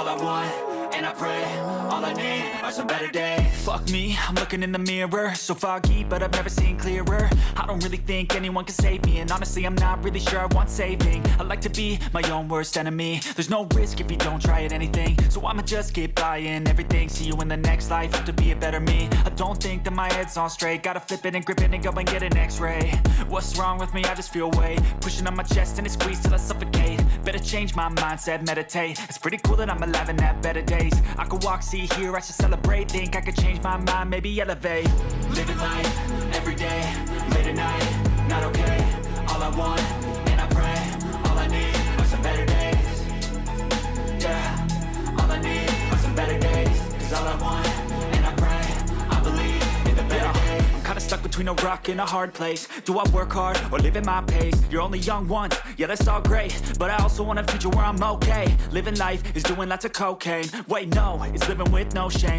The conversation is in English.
I want, and I pray, all I need are some better days. Fuck me, I'm looking in the mirror, so foggy, but I've never seen clearer. I don't really think anyone can save me, and honestly I'm not really sure I want saving. I like to be my own worst enemy. There's no risk if you don't try at anything, so I'ma just keep buying everything. See you in the next life, have to be a better me. I don't think that my head's on straight, gotta flip it and grip it and go and get an x-ray. What's wrong with me? I just feel weight pushing on my chest and it squeezes till I suffocate. Better change my mindset, meditate. It's pretty cool that I'm alive and have better days. I could walk, see, hear, I should celebrate. Think I could change my mind, maybe elevate. Living life, every day, late at night, not okay. All I want, and I pray, all I need are some better days. Yeah, all I need are some better days. Cause all I want, and I pray, I believe in the better days. I'm kinda stuck between a rock and a hard place. Do I work hard or live at my pace? You're only young once, yeah that's all great, but I also want a future where I'm okay. Living life is doing lots of cocaine. Wait no, it's living with no shame.